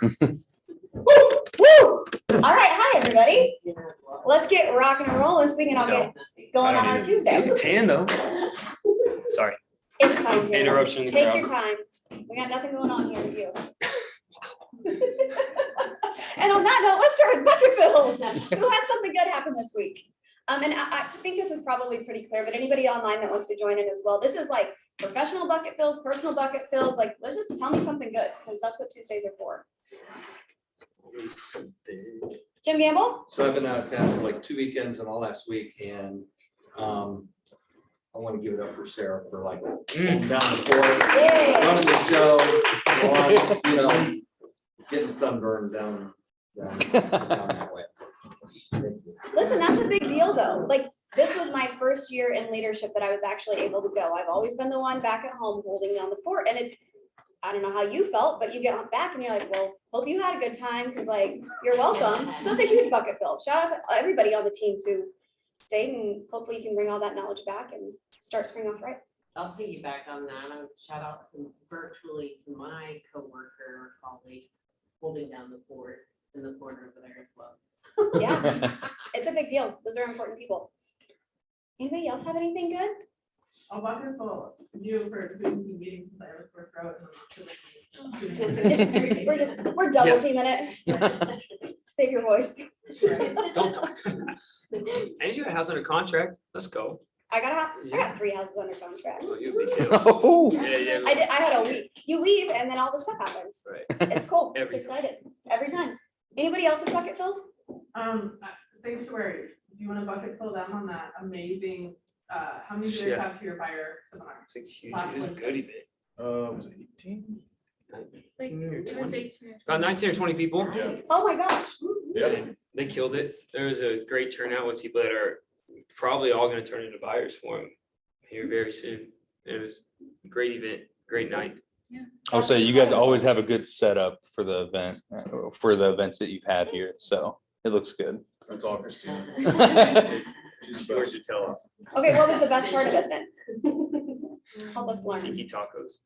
All right, hi, everybody. Let's get rocking and rolling. Speaking, I'll get going on our Tuesday. You look tan though. Sorry. It's fine. Taylor. Interruption. in the Take crowd. your time. We got nothing going on here with you. And on that note, let's start with bucket fills. Who had something good happen this week? And I think this is probably pretty clear, but anybody online that wants to join in as well, this is like professional bucket fills, personal bucket fills. Like, let's just tell me something good, because that's what Tuesdays are for. Jim Gamble? So I've been out of town for like 2 weekends and all last week, and I want to give it up for Sarah for like down the floor, Yay. running the show, you know, getting sunburned down that way. Listen, that's a big deal though. Like, this was my first year in leadership that I was actually able to go. I've always been the one back at home holding down the fort, and it's, I don't know how you felt, but you get back and you're like, well, hope you had a good time, because like, you're welcome. So it's a huge bucket fill. Shout out to everybody on the team who stayed, and hopefully you can bring all that knowledge back and start spring off right. I'll piggyback on that. I would shout out virtually to my coworker, colleague, holding down the fort in the corner over there as well. Yeah, it's a big deal. Those are important people. Anybody else have anything good? A wonderful you for doing team meetings since I was sore throat. We're double teaming it. Save your voice. Don't talk. And you got a house under contract. Let's go. I got 3 houses under contract. Oh, you me too. Oh, Yeah. I had a week. You leave and then all this stuff happens. Right. It's cool. It's Every time. excited. Every time. Anybody else with bucket fills? Sanctuaries, do you want to bucket fill them on that amazing, how many do you Yeah. guys have to your buyer seminar? It's a huge, it was a good event. was it 18? 19 or 20. About 19 or 20 people. Yeah. Oh my gosh. Yeah. They killed it. There was a great turnout with people that are probably all going to turn into buyers for them here very soon. It was a great event, great night. I'll say you guys always have a good setup for the event, for the events that you've had here. So it looks good. That's all Christina. It's yours to tell us. Okay, what was the best part of it then? Help us learn. Tiki tacos.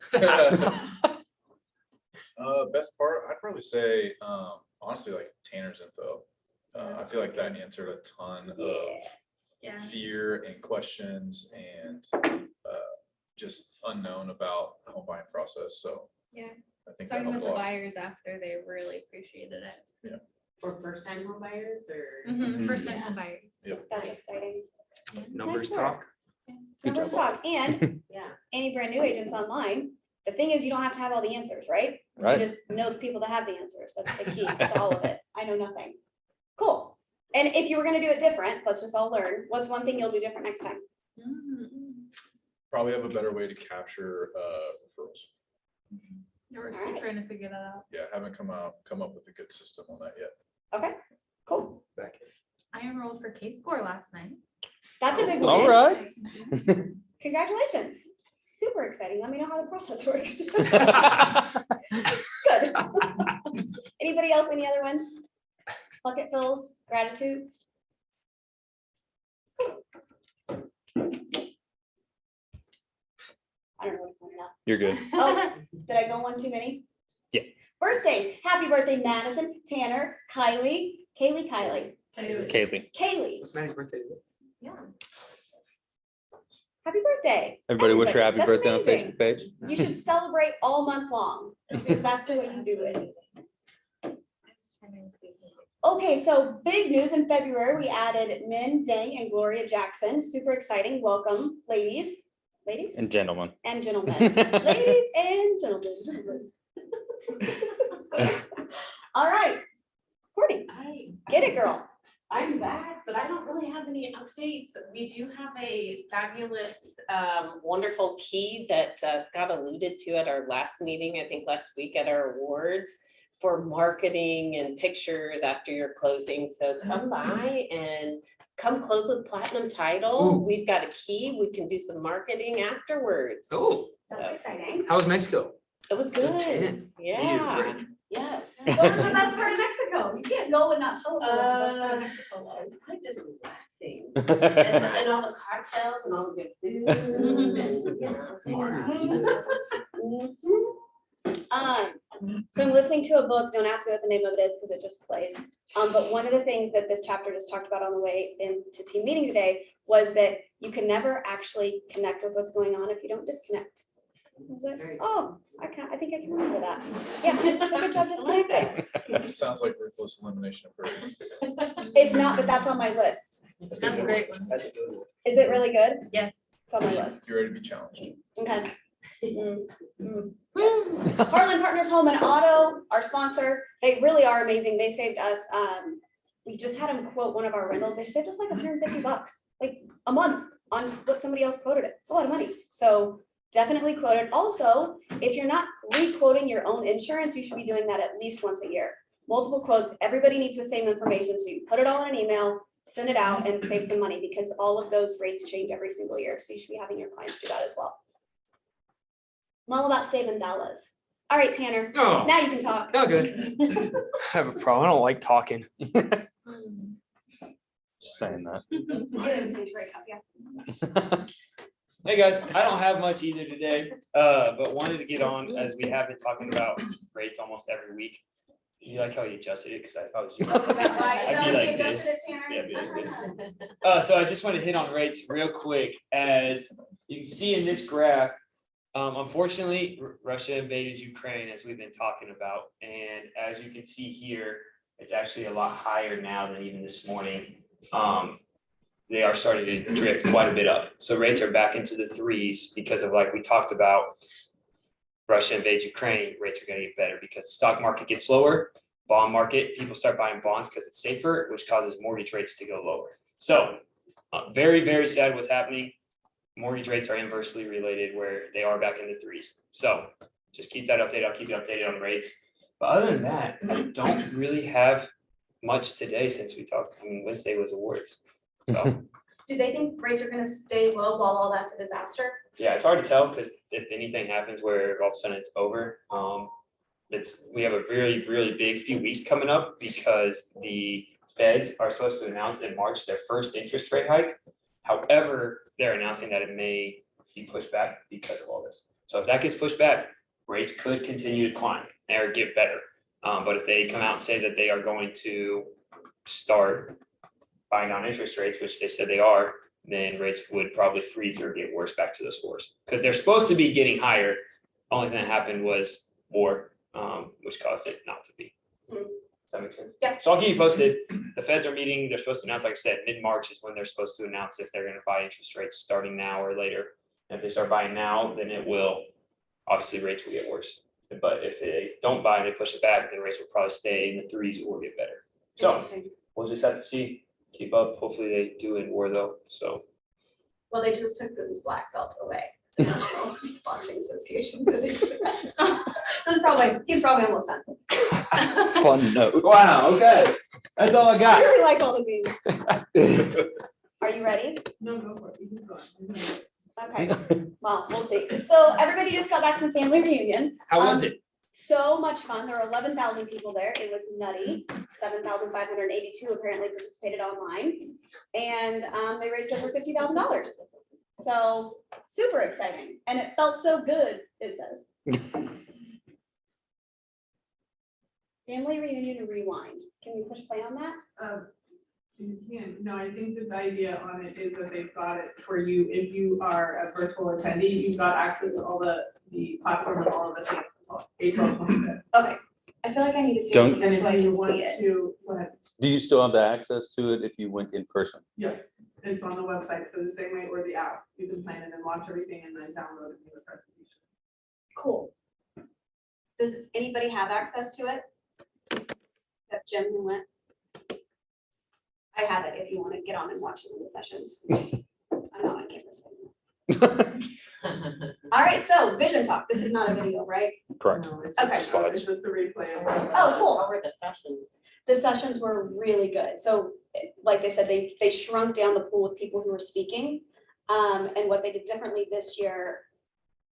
Best part, I'd probably say, honestly, like Tanner's info. I feel like that answered a ton Yeah. of fear and questions and just unknown about the home buying process. So Yeah. I think that Talking with helped a the lot. buyers after, they really appreciated it. For first time home buyers or? First time Yeah. home buyers. That's exciting. Numbers Nice talk. Good Numbers job. talk. And Yeah. any brand new agents online, the thing is you don't have to have all the answers, right? You Right. just know the people that have the answers. That's the key to all of it. I know nothing. Cool. And if you were gonna do it different, let's just all learn. What's one thing you'll do different next time? Probably have a better way to capture referrals. We're still Alright. trying to figure that out. Yeah, haven't come up with a good system on that yet. Okay, cool. Back I enrolled for K-Score last night. That's a big All one. right. Congratulations. Super exciting. Let me know how the process works. in. Good. Anybody else, any other ones? Bucket fills, gratitudes? I don't know what to point out. You're good. Oh, did I go one too many? Yeah. Birthdays. Happy birthday, Madison, Tanner, Kylie, Kylie. Kaylee. What's Maddie's birthday? Yeah. Happy birthday. Everybody wish her happy That's birthday on amazing. Facebook page. You should celebrate all month long, because that's the way you do it. Okay, so big news in February, we added Min Dang and Gloria Jackson. Super exciting. Welcome, ladies. Ladies And gentlemen. and gentlemen. Ladies and gentlemen. All right. Courtney, get it, girl. I'm back, but I don't really have any updates. We do have a fabulous, wonderful key that Scott alluded to at our last meeting, I think last week at our awards, for marketing and pictures after your closing. So come by and come close with platinum title. Ooh. We've got a key. We can do some marketing afterwards. Oh, That's exciting. how was Mexico? It was Good good. 10. Needed a Yeah, break. yes. What was the best part of Mexico? You can't go and not tell us what the best part of Mexico was. I'm just relaxing. And all the cocktails and all the good food. And, you know, Mhm. So I'm listening to a book, don't ask me what the name of it is because it just plays. But one of the things that this chapter just talked about on the way into team meeting today was that you can never actually connect with what's going on if you don't disconnect. I was like, oh, I think I can remember that. Yeah, so good job disconnecting. It sounds like ruthless elimination of herd. It's not, but that's on my list. That's a great one. That's a good one. Is it really good? Yes. It's on my list. You ready to be challenged? Okay. Heartland Partners Home and Auto, our sponsor, they really are amazing. They saved us, we just had them quote one of our rentals. They saved us like $150, like a month on what somebody else quoted it. It's a lot of money. So definitely quote it. Also, if you're not re-quoting your own insurance, you should be doing that at least once a year. Multiple quotes, everybody needs the same information. So you put it all in an email, send it out and save some money because all of those rates change every single year. So you should be having your clients do that as well. I'm all about saving dollars. All right, Tanner, Oh, now you can talk. no good. I have a problem. I don't like talking. Just saying that. It is a great cup, yeah. Hey, guys, I don't have much either today, but wanted to get on as we have been talking about rates almost every week. You like how you adjusted it? Because I was. Is that why? Is I'd that be why you like this. adjusted it, Tanner? Yeah, be like this. So I just want to hit on rates real quick. As you can see in this graph, unfortunately, Russia invaded Ukraine as we've been talking about. And as you can see here, it's actually a lot higher now than even this morning. They are starting to drift quite a bit up. So rates are back into the threes because of, like we talked about, Russia invades Ukraine, rates are gonna get better because the stock market gets lower, bond market, people start buying bonds because it's safer, which causes mortgage rates to go lower. So very, very sad what's happening. Mortgage rates are inversely related where they are back in the threes. So just keep that updated. I'll keep you updated on rates. But other than that, I don't really have much today since we talked. I mean, Wednesday was awards. So Do they think rates are gonna stay low while all that's a disaster? yeah, it's hard to tell because if anything happens where all of a sudden it's over, we have a really, really big few weeks coming up because the feds are supposed to announce in March their first interest rate hike. However, they're announcing that it may be pushed back because of all this. So if that gets pushed back, rates could continue to climb or get better. But if they come out and say that they are going to start buying down interest rates, which they said they are, then rates would probably freeze or get worse back to those floors. Because they're supposed to be getting higher. Only thing that happened was war, which caused it not to be. Does that make sense? Yeah. So I'll keep you posted. The feds are meeting. They're supposed to announce, like I said, mid-March is when they're supposed to announce if they're gonna buy interest rates starting now or later. And if they start buying now, then it will, obviously rates will get worse. But if they don't buy and they push it back, then rates will probably stay in the threes or get better. So Interesting. we'll just have to see. Keep up. Hopefully they do in war though, so. Well, they just took Boone's black belt away. The National Boxing Association. So he's probably almost done. Fun note. Wow, okay. That's all I I got. really like all the memes. Are you ready? No, go for it. You can go on. Okay, well, we'll see. So everybody just got back from family reunion. How was it? So much fun. There were 11,000 people there. It was nutty. 7,582 apparently participated online. And they raised over $50,000. So super exciting. And it felt so good, it says. Family reunion and rewind. Can we push play on that? You can, no, I think that the idea on it is that they've got it for you, if you are a virtual attendee, you've got access to all the platform and all of the things until April 25th. Okay. I feel like I need to see Don't- it And so I if you can want see it. to, go ahead. Do you still have the access to it if you went in person? Yes, it's on the website, so the same way, or the app, you can sign in and watch everything and then download it in the presentation. Cool. Does anybody have access to it? Except Jim who went. I have it if you want to get on and watch some of the sessions. I know I can't listen. All right, so vision talk. This is not a video, right? Correct. No, it's Okay. just- Slides. It's just the replay of. Oh, cool. How were the sessions? The sessions were really good. So like they said, they shrunk down the pool of people who were speaking. And what they did differently this year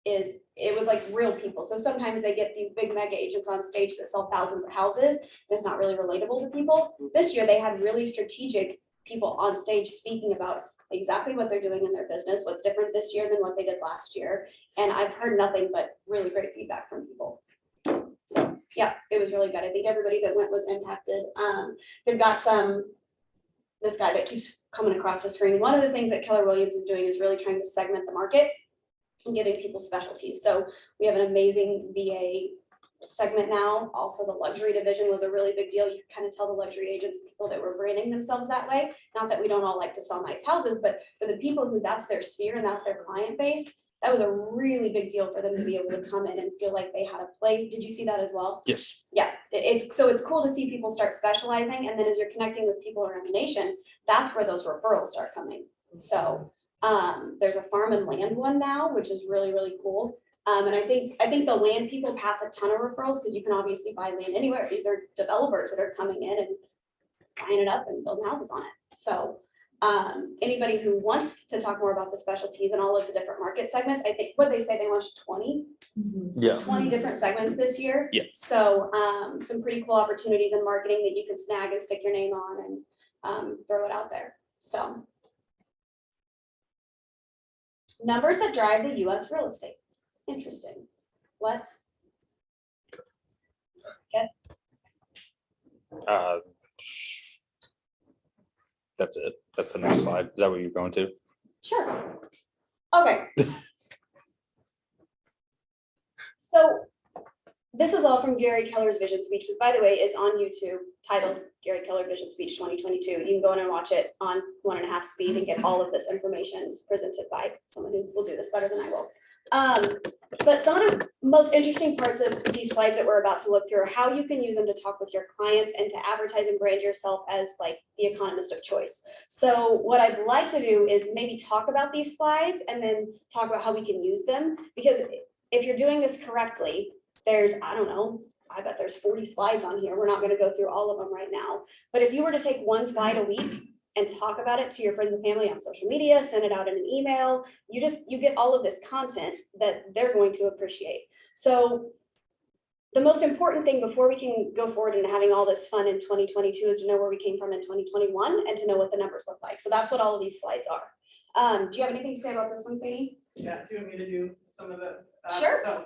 is it was like real people. So sometimes they get these big mega agents on stage that sell thousands of houses. And it's not really relatable to people. This year, they had really strategic people on stage speaking about exactly what they're doing in their business, what's different this year than what they did last year. And I've heard nothing but really great feedback from people. So, yeah, it was really good. I think everybody that went was impacted. They've got this guy that keeps coming across the screen. One of the things that Keller Williams is doing is really trying to segment the market and giving people specialties. So we have an amazing VA segment now. Also, the luxury division was a really big deal. You can kind of tell the luxury agents, people that were branding themselves that way. Not that we don't all like to sell nice houses, but for the people who that's their sphere and that's their client base, that was a really big deal for them to be able to come in and feel like they had a place. Did you see that as well? Yes. Yeah, it's cool to see people start specializing, and then as you're connecting with people around the nation, that's where those referrals start coming. So there's a farm and land one now, which is really, really cool. And I think the land people pass a ton of referrals because you can obviously buy land anywhere. These are developers that are coming in and buying it up and building houses on it. So anybody who wants to talk more about the specialties and all of the different market segments, I think what they say they launched 20 Yeah. 20 different segments this year. Yeah. So some pretty cool opportunities in marketing that you can snag and stick your name on and throw it out there. So numbers that drive the US real estate. Interesting. Let's That's it. That's the next slide. Is that what you're going to? sure. Okay. So this is all from Gary Keller's vision speech, which by the way is on YouTube, titled Gary Keller Vision Speech 2022. You can go in and watch it on 1.5 speed and get all of this information presented by someone who will do this better than I will. But some of the most interesting parts of these slides that we're about to look through are how you can use them to talk with your clients and to advertise and brand yourself as like the economist of choice. So what I'd like to do is maybe talk about these slides and then talk about how we can use them. Because if you're doing this correctly, there's, I don't know, I bet there's 40 slides on here. We're not going to go through all of them right now. But if you were to take one slide a week and talk about it to your friends and family on social media, send it out in an email, you get all of this content that they're going to appreciate. So the most important thing before we can go forward into having all this fun in 2022 is to know where we came from in 2021 and to know what the numbers look like. So that's what all of these slides are. Do you have anything to say about this one, Sadie? Yeah, do you want me to do some of the? Sure. So.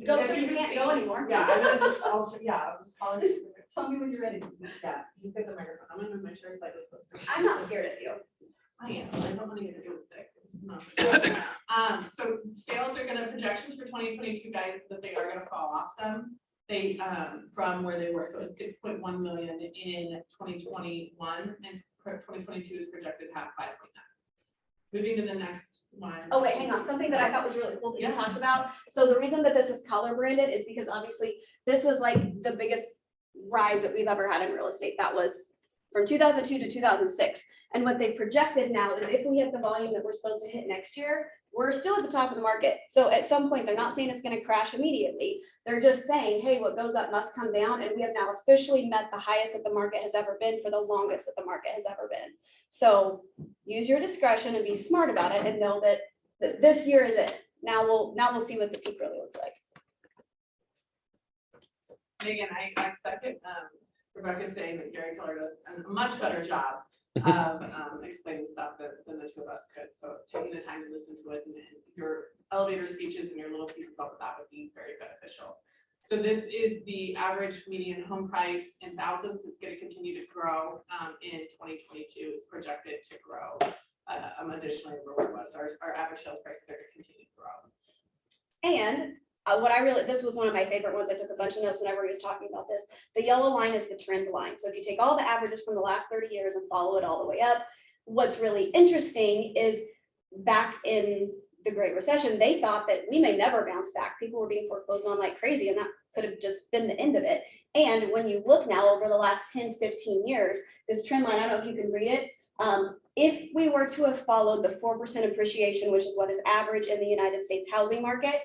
Go as till you can can't see- go anymore. Yeah, I'm gonna just, I'll just Tell me when you're ready. Yeah, you get the microphone. I'm gonna make sure it's slightly closer. I'm not scared of you. I am, I don't wanna get really sick. This is not- So sales are gonna, projections for 2022 guys, is that they are gonna fall off some. They, from where they were, so it's 6.1 million in 2021, and 2022 is projected to have 5.9. Moving to the next one. Oh, wait, hang on. Something that I thought was really cool that you Yeah. talked about. So the reason that this is color branded is because obviously this was like the biggest rise that we've ever had in real estate. That was from 2002 to 2006. And what they projected now is if we hit the volume that we're supposed to hit next year, we're still at the top of the market. So at some point, they're not saying it's going to crash immediately. They're just saying, hey, what goes up must come down. And we have now officially met the highest that the market has ever been for the longest that the market has ever been. So use your discretion and be smart about it and know that this year is it. Now we'll see what the peak really looks like. Megan, I second Rebecca saying that Gary Keller does a much better job of explaining stuff than the two of us could. So taking the time to listen to it and your elevator speeches and your little pieces off of that would be very beneficial. So this is the average median home price in thousands. It's going to continue to grow in 2022. It's projected to grow additionally over what it was. Our average sales prices are going to continue to grow. And this was one of my favorite ones. I took a bunch of notes whenever he was talking about this. The yellow line is the trend line. So if you take all the averages from the last 30 years and follow it all the way up, what's really interesting is back in the Great Recession, they thought that we may never bounce back. People were being foreclosed on like crazy, and that could have just been the end of it. And when you look now over the last 10, 15 years, this trend line, I don't know if you can read it. If we were to have followed the 4% appreciation, which is what is average in the United States housing market,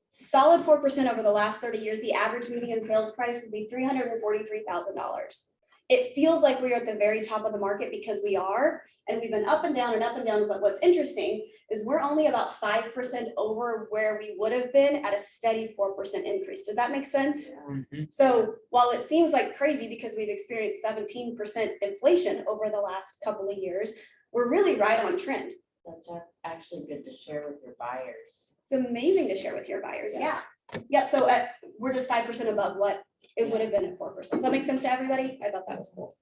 solid 4% over the last 30 years, the average median sales price would be $343,000. It feels like we are at the very top of the market because we are, and we've been up and down and up and down. But what's interesting is we're only about 5% over where we would have been at a steady 4% increase. Does that make sense? So while it seems like crazy because we've experienced 17% inflation over the last couple of years, we're really right on trend. That's actually good to share with your buyers. It's amazing to share with your buyers. Yeah. Yep, so we're just 5% above what it would have been at 4%. Does that make sense to everybody? I thought that was cool.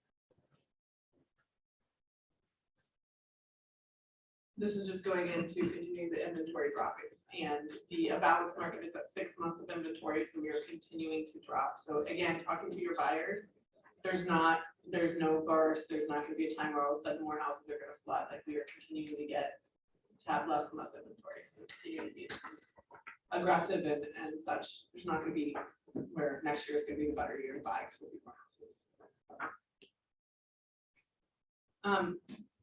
This is just going into continuing the inventory dropping, and the balance market is at 6 months of inventory, so we are continuing to drop. So again, talking to your buyers, there's no burst, there's not gonna be a time where all of a sudden more houses are gonna flood, like we are continuing to have less and less inventory, so continue to be aggressive and such. There's not gonna be where next year is gonna be the better year to buy, because there'll be more houses.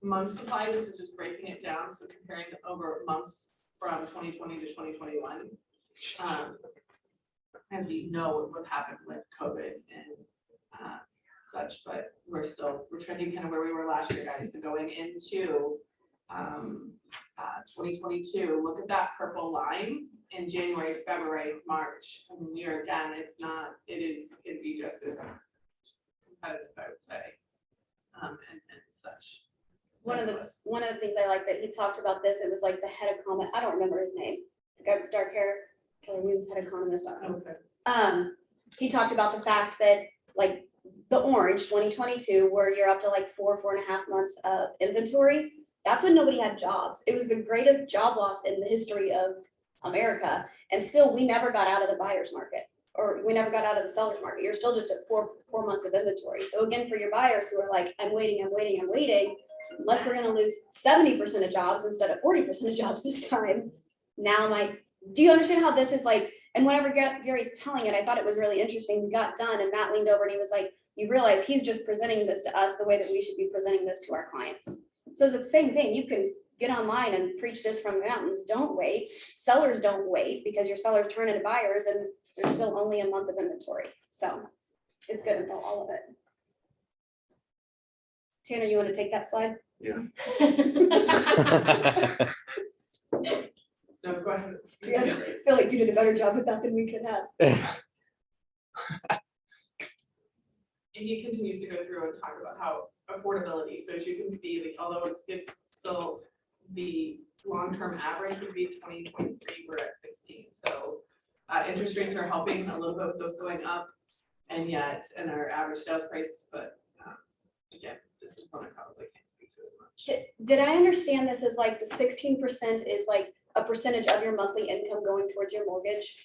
Month supply, this is just breaking it down, so comparing over months from 2020 to 2021. As we know what happened with COVID and such, but we're trending kind of where we were last year, guys. So going into 2022, look at that purple line in January, February, March. And we are again, it is gonna be just as competitive, I would say, and such. One of the things I like that he talked about this, it was like the head economist, I don't remember his name, the guy with dark hair, Kelly Williams, head economist. I don't know. Okay. He talked about the fact that like the orange 2022, where you're up to like 4.5 months of inventory, that's when nobody had jobs. It was the greatest job loss in the history of America. And still, we never got out of the buyer's market, or we never got out of the seller's market. You're still just at four months of inventory. So again, for your buyers who are like, I'm waiting, unless we're gonna lose 70% of jobs instead of 40% of jobs this time. Now, do you understand how this is like, and whenever Gary's telling it, I thought it was really interesting. We got done and Matt leaned over and he was like, you realize he's just presenting this to us the way that we should be presenting this to our clients. So it's the same thing. You can get online and preach this from the mountains. Don't wait. Sellers don't wait, because your sellers turn into buyers and there's still only a month of inventory. So it's good to know all of it. Tanner, you want to take that slide? Yeah. No, go ahead. Yeah. I feel like you did a better job with that than we could have. And he continues to go through and talk about how affordability, so as you can see, like, although it's still the long-term average would be 2023, we're at 16. So interest rates are helping a little bit with those going up, and our average sales price, but again, this is one I probably can't speak to as much. Did I understand this as like the 16% is like a percentage of your monthly income going towards your mortgage?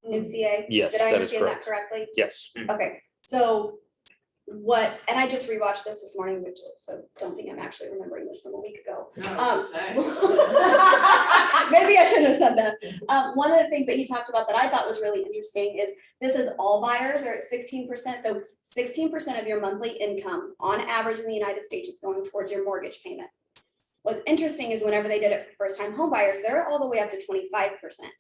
MCA? Yes, Did I that is understand that correct. correctly? Yes. Okay, so what, and I just rewatched this morning, so don't think I'm actually remembering this from a week ago. Okay. Maybe I shouldn't have said that. One of the things that he talked about that I thought was really interesting is this is all buyers are at 16%. So 16% of your monthly income on average in the United States is going towards your mortgage payment. What's interesting is whenever they did it for first time home buyers, they're all the way up to 25%.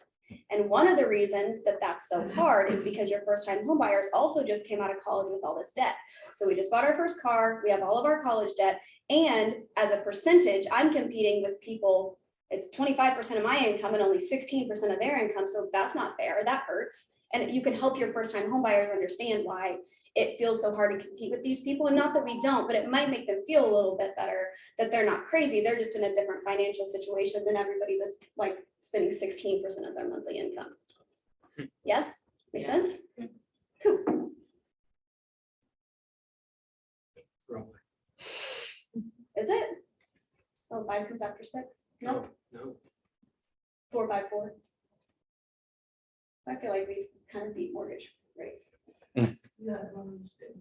And one of the reasons that that's so hard is because your first time home buyers also just came out of college with all this debt. So we just bought our first car, we have all of our college debt, and as a percentage, I'm competing with people, it's 25% of my income and only 16% of their income, so that's not fair, that hurts. And you can help your first time home buyers understand why it feels so hard to compete with these people, and not that we don't, but it might make them feel a little bit better that they're not crazy, they're just in a different financial situation than everybody that's like spending 16% of their monthly income. Yes, make sense? Cool. Is it? Oh, 5 comes after 6? No, No. 4, 5, 4. I feel like we kind of beat mortgage rates. Yeah, I don't understand.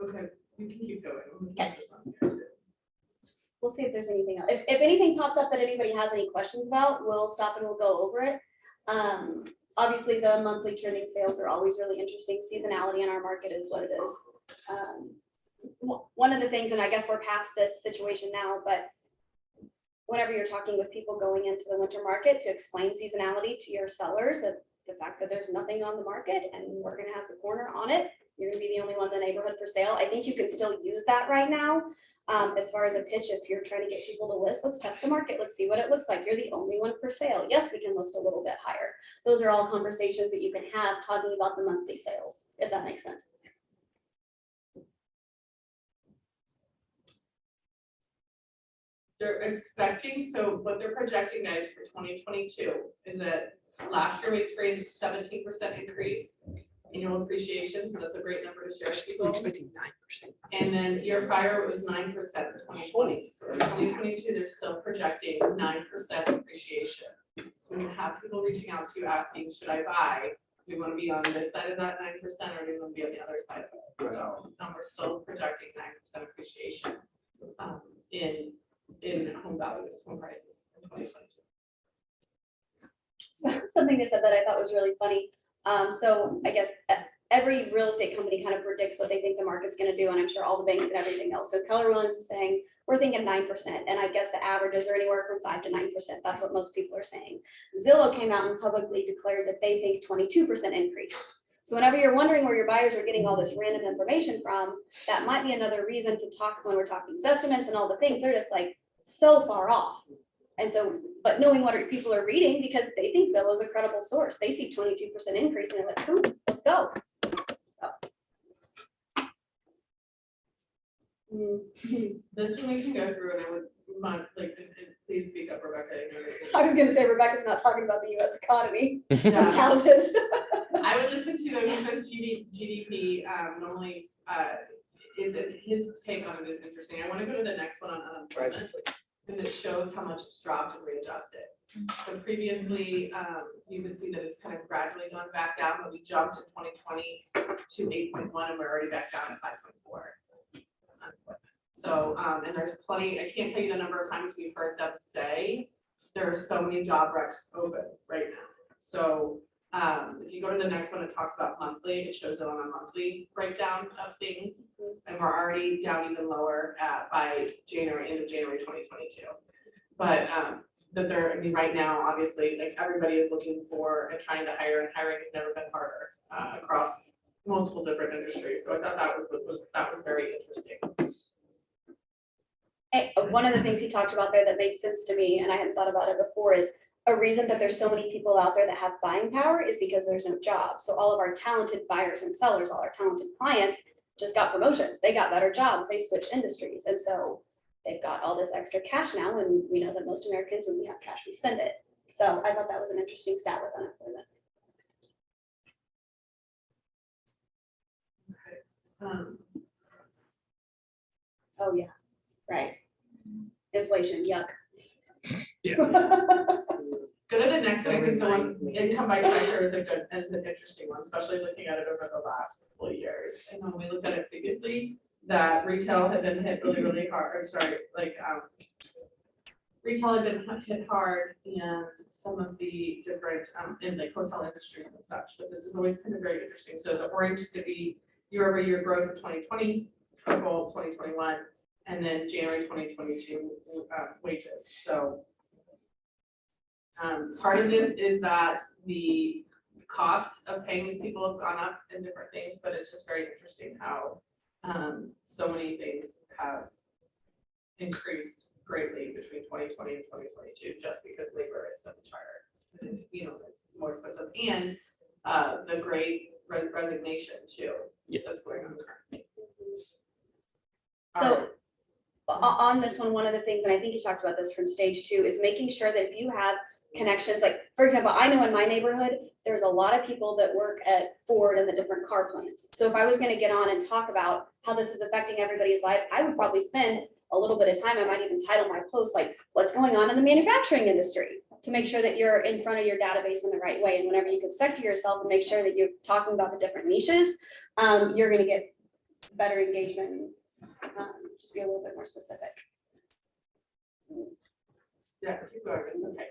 Okay, we can keep going. We'll keep this on here too. We'll see if there's anything else. If anything pops up that anybody has any questions about, we'll stop and we'll go over it. Obviously, the monthly trending sales are always really interesting. Seasonality in our market is what it is. One of the things, and I guess we're past this situation now, but whenever you're talking with people going into the winter market to explain seasonality to your sellers, of the fact that there's nothing on the market and we're gonna have the corner on it, you're gonna be the only one in the neighborhood for sale. I think you can still use that right now. As far as a pitch, if you're trying to get people to list, let's test the market. Let's see what it looks like. You're the only one for sale. Yes, we can list a little bit higher. Those are all conversations that you can have talking about the monthly sales, if that makes sense. They're expecting, so what they're projecting, guys, for 2022 is that Last year we experienced 17% increase annual appreciation, so that's a great number to share with people. expecting 9%. And then year prior it was 9% in 2020. So in 2022, they're still projecting 9% appreciation. So when you have people reaching out to you asking, should I buy? Do we want to be on this side of that 9% or do we want to be on the other side of it? So we're still projecting 9% appreciation in home values, home prices in 2022. So something they said that I thought was really funny. So I guess every real estate company kind of predicts what they think the market's gonna do, and I'm sure all the banks and everything else. So Keller Williams is saying, we're thinking 9%, and I guess the averages are anywhere from 5 to 9%. That's what most people are saying. Zillow came out and publicly declared that they think 22% increase. So whenever you're wondering where your buyers are getting all this random information from, that might be another reason to talk when we're talking estimates and all the things. They're just like so far off. And so, but knowing what people are reading, because they think Zillow is a credible source, they see 22% increase and they're like, cool, let's go. So. This one we can go through and I would please speak up, Rebecca. I was gonna say Rebecca's not talking about the US economy, just Yeah. houses. I would listen to though, he says GDP, normally, his take on it is interesting. I want to go to the next one on unemployment. Because it shows how much it's dropped and readjusted. So previously, you can see that it's kind of gradually gone back down, but we jumped in 2020 to 8.1 and we're already back down at 5.4. So, and there's plenty, I can't tell you the number of times we've heard them say, there are so many job recs open right now. So if you go to the next one, it talks about monthly, it shows it on a monthly breakdown of things. And we're already down even lower by end of January 2022. But I mean, right now, obviously, like everybody is looking for and trying to hire, and hiring has never been harder across multiple different industries. So I thought that was very interesting. One of the things he talked about there that made sense to me, and I hadn't thought about it before, is a reason that there's so many people out there that have buying power is because there's no jobs. So all of our talented buyers and sellers, all our talented clients just got promotions. They got better jobs. They switched industries. And so they've got all this extra cash now. And we know that most Americans, when we have cash, we spend it. So I thought that was an interesting stat with unemployment. Oh, yeah, right. Inflation, yuck. Yeah. Go to the next one. I think the one income by sector is an interesting one, especially looking at it over the last couple of years. And when we looked at it previously, that retail had been hit really hard, retail had been hit hard and some of the different, in like hotel industries and such, but this is always kind of very interesting. So the orange is gonna be year-over-year growth of 2020, purple 2021, and then January 2022 wages. So part of this is that the cost of paying these people have gone up in different things, but it's just very interesting how so many things have increased greatly between 2020 and 2022, just because labor is so much higher. You know, it's more expensive, and the great resignation too, that's going on currently. So on this one of the things, and I think you talked about this from stage 2, is making sure that if you have connections, like for example, I know in my neighborhood, there's a lot of people that work at Ford and the different car plants. So if I was gonna get on and talk about how this is affecting everybody's lives, I would probably spend a little bit of time. I might even title my post like, what's going on in the manufacturing industry, to make sure that you're in front of your database in the right way. And whenever you can sector yourself and make sure that you're talking about the different niches, you're gonna get better engagement, just be a little bit more specific. Yeah, keep going, it's okay.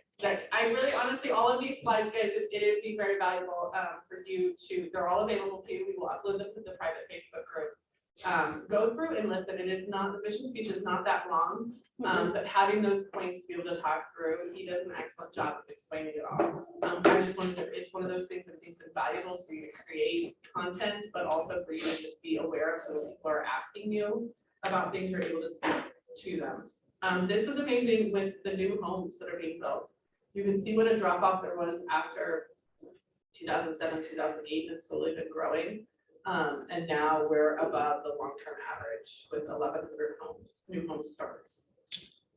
I really, honestly, all of these slides, guys, it would be very valuable for you to, they're all available to you. We will upload them to the private Facebook group. Go through and listen. It is not, the vision speech is not that long, but having those points to be able to talk through, he does an excellent job of explaining it all. I just wanted to, it's one of those things that makes it valuable for you to create content, but also for you to just be aware of, so when people are asking you about things, you're able to speak to them. This was amazing with the new homes that are being built. You can see what a drop off there was after 2007, 2008, and it's slowly been growing. And now we're above the long-term average with 1,100 homes, new home starts.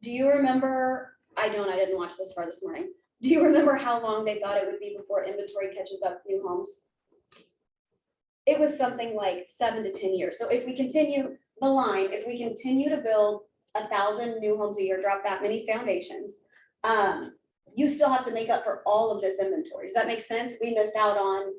Do you remember, I don't, I didn't watch this far this morning, Do you remember how long they thought it would be before inventory catches up new homes? It was something like 7 to 10 years. So if we continue the line, if we continue to build 1,000 new homes a year, drop that many foundations, you still have to make up for all of this inventory. Does that make sense? We missed out on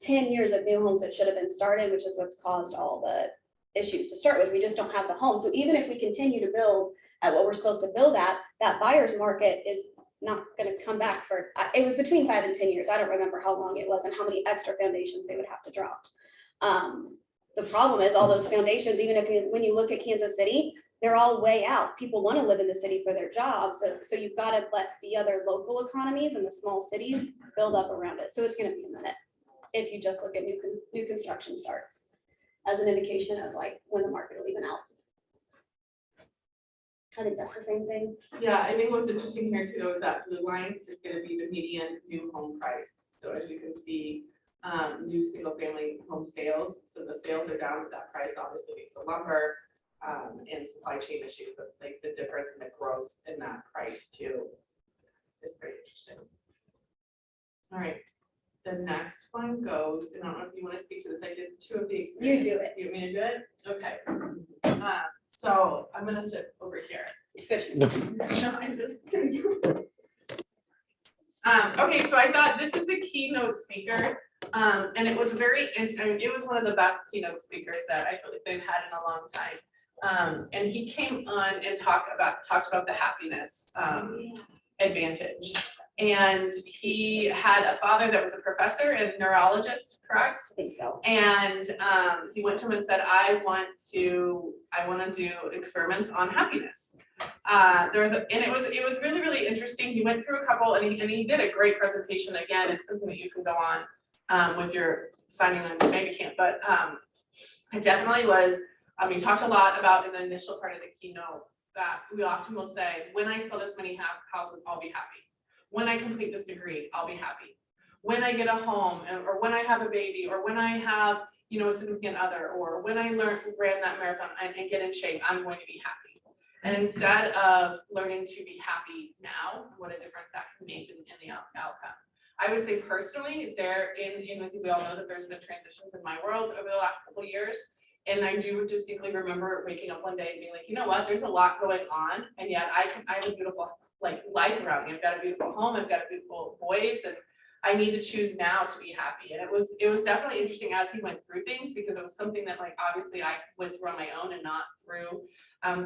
10 years of new homes that should have been started, which is what's caused all the issues to start with. We just don't have the home. So even if we continue to build at what we're supposed to build at, that buyer's market is not gonna come back for, it was between 5 and 10 years. I don't remember how long it was and how many extra foundations they would have to drop. The problem is all those foundations, even if when you look at Kansas City, they're all way out. People want to live in the city for their jobs. So you've got to let the other local economies and the small cities build up around it. So it's going to be a minute if you just look at new construction starts as an indication of like when the market will even out. I think that's the same thing. Yeah, I think what's interesting here too is that blue line is gonna be the median new home price. So as you can see, new single family home sales, so the sales are down, but that price obviously means the lumber and supply chain issues, but like the difference in the growth in that price too is pretty interesting. All right, the next one goes, and I don't know if you want to speak to this, I did 2 of the experiences. You do it. You want me to do it? Okay. So I'm gonna sit over here. Switch. Okay, so I thought this is the keynote speaker, and it was it was one of the best keynote speakers that I feel like they've had in a long time. And he came on and talked about the happiness advantage. And he had a father that was a professor and neurologist, correct? I think so. And he went to him and said, I want to do experiments on happiness. And it was really, really interesting. He went through a couple and he did a great presentation. Again, it's something that you can go on with your signing on your bank account, but it definitely was, he talked a lot about in the initial part of the keynote that we often will say, when I sell this many houses, I'll be happy. When I complete this degree, I'll be happy. When I get a home, or when I have a baby, or when I have, a significant other, or when I ran that marathon and get in shape, I'm going to be happy. And instead of learning to be happy now, what a difference that can make in the outcome. I would say personally, I think we all know that there's been transitions in my world over the last couple of years. And I do distinctly remember waking up one day and being like, you know what, there's a lot going on. And yet I have a beautiful life around me. I've got a beautiful home, I've got a beautiful boys, and I need to choose now to be happy. And it was definitely interesting as he went through things, because it was something that obviously I went through on my own and not through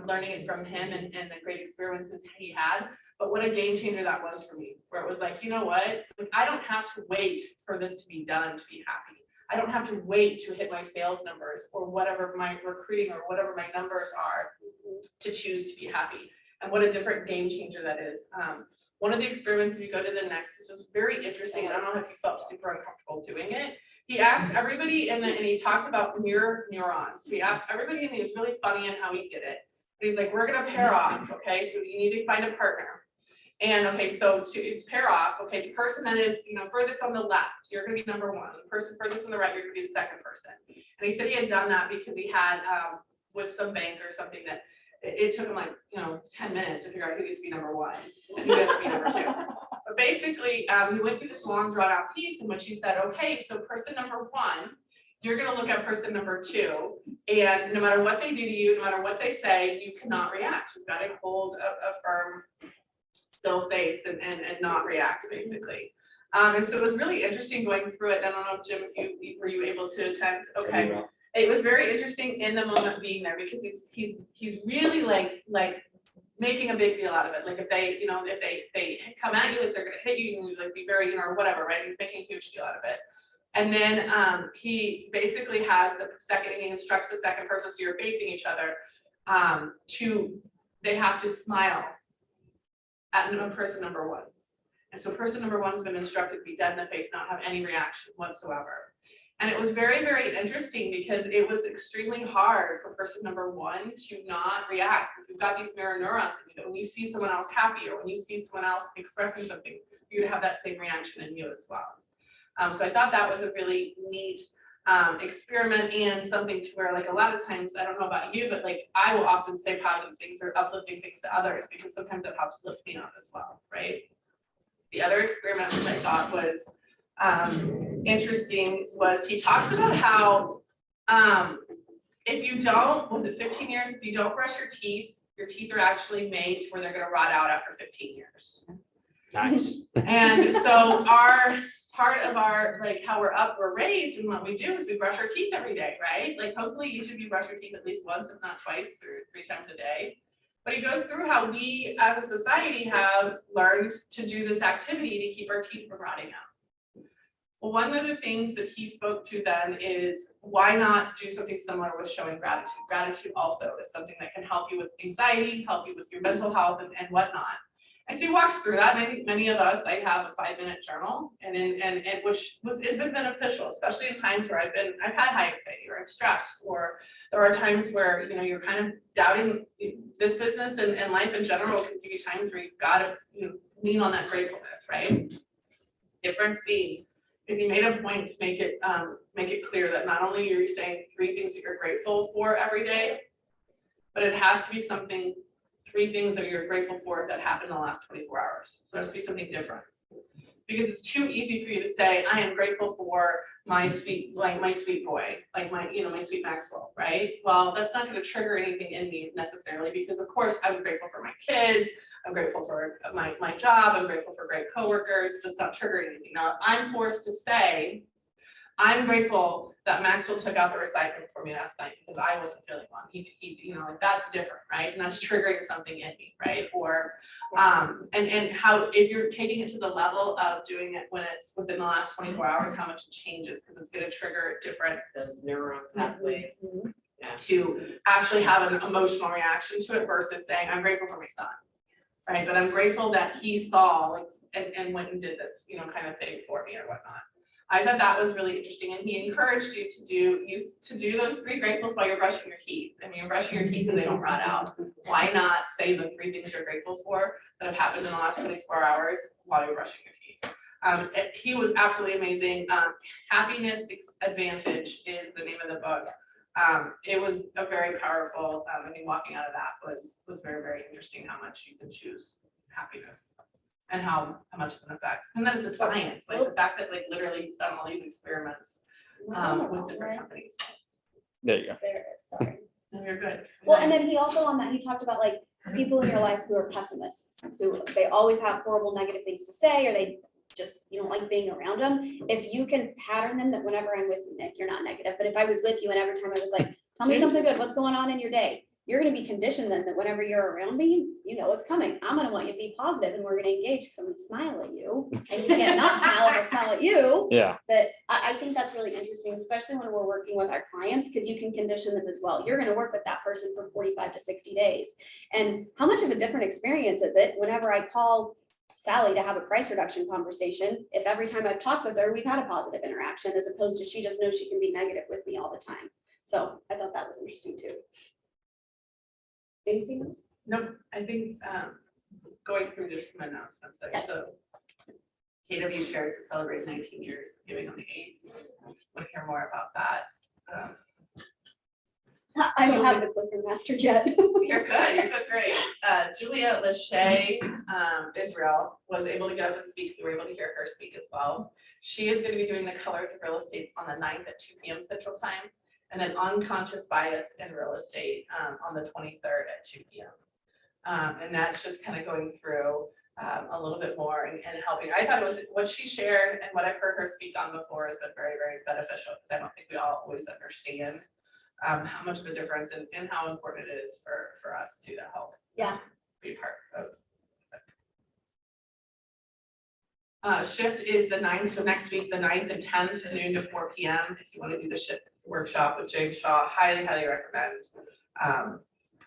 learning it from him and the great experiences he had. But what a game changer that was for me, where it was like, you know what, I don't have to wait for this to be done to be happy. I don't have to wait to hit my sales numbers or whatever my recruiting or whatever my numbers are to choose to be happy. And what a different game changer that is. One of the experiments, if you go to the next, this was very interesting. I don't know if you felt super uncomfortable doing it. He asked everybody and he talked about mirror neurons. He asked everybody and he was really funny in how he did it. But he's like, we're gonna pair off, okay? So you need to find a partner. And okay, so to pair off, okay, the person that is, furthest on the left, you're gonna be number 1. The person furthest on the right, you're gonna be the second person. And he said he had done that because he had, with some bank or something that it took him 10 minutes to figure out who gets to be number 1 and who gets to be number 2. But basically, we went through this long drawn out piece in which he said, okay, so person number 1, you're gonna look at person number 2, and no matter what they do to you, no matter what they say, you cannot react. You've got to hold a firm, still face and not react, basically. And so it was really interesting going through it. I don't know, Jim, if were you able to attend? Okay. It was very interesting in the moment being there, because he's really like making a big deal out of it. Like if they come at you, if they're gonna hit you, you can be very, or whatever, right? He's making a huge deal out of it. And then he basically has the second, he instructs the second person, so you're facing each other, they have to smile at person number 1. And so person number 1 has been instructed to be dead in the face, not have any reaction whatsoever. And it was very, very interesting, because it was extremely hard for person number 1 to not react. You've got these mirror neurons, that when you see someone else happy or when you see someone else expressing something, you would have that same reaction in you as well. So I thought that was a really neat experiment, and something to where a lot of times, I don't know about you, but I will often say positive things or uplifting things to others, because sometimes it helps lift me up as well, right? The other experiment which I thought was interesting was he talks about how if you don't, was it 15 years, if you don't brush your teeth are actually made to where they're gonna rot out after 15 years. Nice. And so our part of our, like, how we're raised and what we do is we brush our teeth every day, right? Like, hopefully each of you brush your teeth at least once, if not twice or 3 times a day. But he goes through how we as a society have learned to do this activity to keep our teeth from rotting out. Well, one of the things that he spoke to then is why not do something similar with showing gratitude? Gratitude also is something that can help you with anxiety, help you with your mental health and whatnot. And so he walks through that. Many of us, I have a 5-minute journal and which has been beneficial, especially in times where I've had high anxiety or I'm stressed, or there are times where, you know, you're kind of doubting this business and life in general can give you times where you've got to, you know, lean on that gratefulness, right? Difference being is he made a point to make it clear that not only are you saying 3 things that you're grateful for every day, but it has to be something 3 things that you're grateful for that happened in the last 24 hours. So it has to be something different. Because it's too easy for you to say, I am grateful for my sweet boy, like my sweet Maxwell, right? Well, that's not gonna trigger anything in me necessarily, because of course I'm grateful for my kids, I'm grateful for my job, I'm grateful for great coworkers, that's not triggering anything. Now, if I'm forced to say, I'm grateful that Maxwell took out the recycling for me last night because I wasn't feeling one. He you know, like that's different, right? And that's triggering something in me, right? Or and how if you're taking it to the level of doing it when it's within the last 24 hours, how much it changes, because it's going to trigger different Those neural pathways. to actually have an emotional reaction to it versus saying, I'm grateful for my son, right? But I'm grateful that he saw like and went and did this, you know, kind of thing for me or whatnot. I thought that was really interesting, and he encouraged you to do those 3 gratefuls while you're brushing your teeth. I mean, you're brushing your teeth so they don't rot out. Why not say the 3 things you're grateful for that have happened in the last 24 hours while you're brushing your teeth? He was absolutely amazing. Happiness Advantage is the name of the book. It was a very powerful. I mean, walking out of that was very, very interesting. How much you can choose happiness. And how much of an effect. And then it's a science, like the fact that like literally he's done all these experiments with different companies. There you go. There it is, sorry. And you're good. Well, and then he also on that, he talked about like people in your life who are pessimists, who they always have horrible negative things to say, or they just, you don't like being around them. If you can pattern them that whenever I'm with you, Nick, you're not negative, but if I was with you and every time I was like, tell me something good, what's going on in your day? You're gonna be conditioned then that whenever you're around me, you know what's coming. I'm gonna want you to be positive and we're gonna engage because I'm gonna smile at you. And you can't not smile if I smile at you. Yeah. But I think that's really interesting, especially when we're working with our clients, because you can condition them as well. You're gonna work with that person for 45 to 60 days. And how much of a different experience is it whenever I call Sally to have a price reduction conversation, if every time I've talked with her, we've had a positive interaction, as opposed to she just knows she can be negative with me all the time. So I thought that was interesting too. Anything else? Nope, I think going through just some announcements there. So KW Cares to celebrate 19 years, giving on the 8th. Want to hear more about that? I don't have the clicker mastered yet. You're good, you're doing great. Julia Lachey, Israel, was able to get up and speak. We were able to hear her speak as well. She is going to be doing the Colors of Real Estate on the 9th at 2 p.m. Central Time. And then Unconscious Bias in Real Estate on the 23rd at 2 p.m. And that's just kind of going through a little bit more and helping. I thought it was what she shared and what I've heard her speak on before has been very, very beneficial, because I don't think we all always understand how much of a difference and how important it is for us to help be part of. Shift is the 9th, so next week, the 9th and 10th, noon to 4 p.m. If you want to do the shift workshop with James Shaw, highly recommend.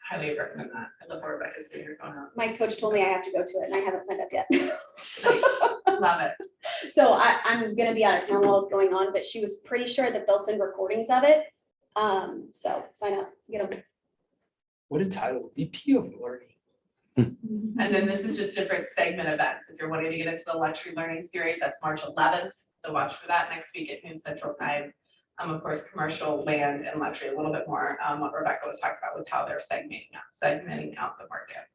Highly recommend that. I love where Rebecca's getting her phone out. My coach told me I have to go to it and I haven't signed up yet. Love it. So I'm gonna be out of town while it's going on, but she was pretty sure that they'll send recordings of it. So sign up, get them. What a title, VP of Learning. And then this is just different segment events. If you're wanting to get into the luxury learning series, that's March 11th. So watch for that next week at noon Central Time. Of course, commercial, land, and luxury, a little bit more what Rebecca was talking about with how they're segmenting out the market.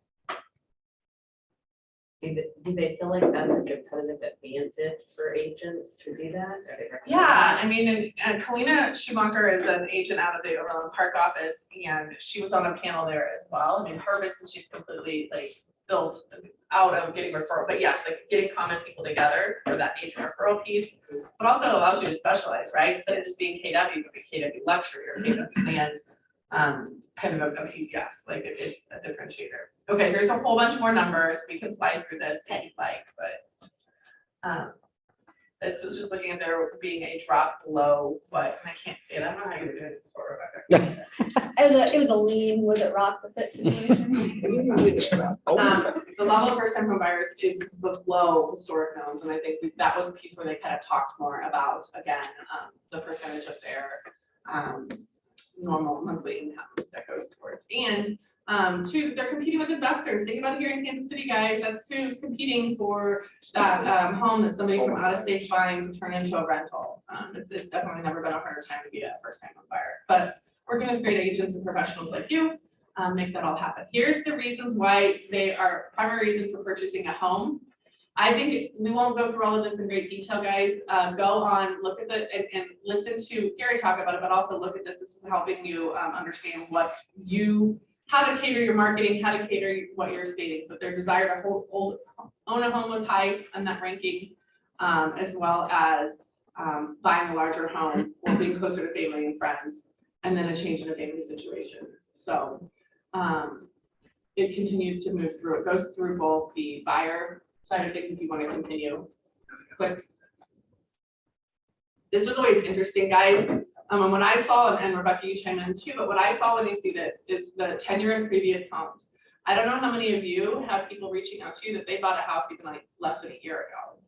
Do they feel like that's a competitive advantage for agents to do that? Are they recommending Yeah, it? I mean, and Kalina Schumacher is an agent out of the Overland Park office, and she was on a panel there as well. I mean, her business, she's completely like built out of getting referral, but yes, like getting common people together for that agent referral piece. But also allows you to specialize, right? Instead of just being KW, you could be KW luxury or KW land, kind of a PCS, like it's a differentiator. Okay, there's a whole bunch more numbers. We can fly through this if you'd like, but this was just looking at there being a drop below what, and I can't see it. I don't know how you're doing it before, Rebecca. It was a lean, was it rock with it situation? The level of first time home buyers is below historic norms, and I think that was the piece where they kind of talked more about, again, the percentage of their normal monthly income that goes towards. And two, they're competing with investors. Think about it here in Kansas City, guys. That's who's competing for that home that somebody from out of state buying to turn into a rental. It's definitely never been a harder time to be a first time home buyer. But working with great agents and professionals like you, make that all happen. Here's the reasons why they are primary reason for purchasing a home. I think we won't go through all of this in great detail, guys. Go on, look at and listen to Gary talk about it, but also look at this. This is helping you understand how to cater your marketing, how to cater what you're stating. But their desire to own a home was high on that ranking, as well as buying a larger home or being closer to family and friends, and then a change in a family situation. So it continues to move through. It goes through both the buyer side of things if you want to continue. Click. This was always interesting, guys. And when I saw, and Rebecca, you chime in too, but what I saw when you see this is the tenure in previous homes. I don't know how many of you have people reaching out to you that they bought a house even like less than a year ago.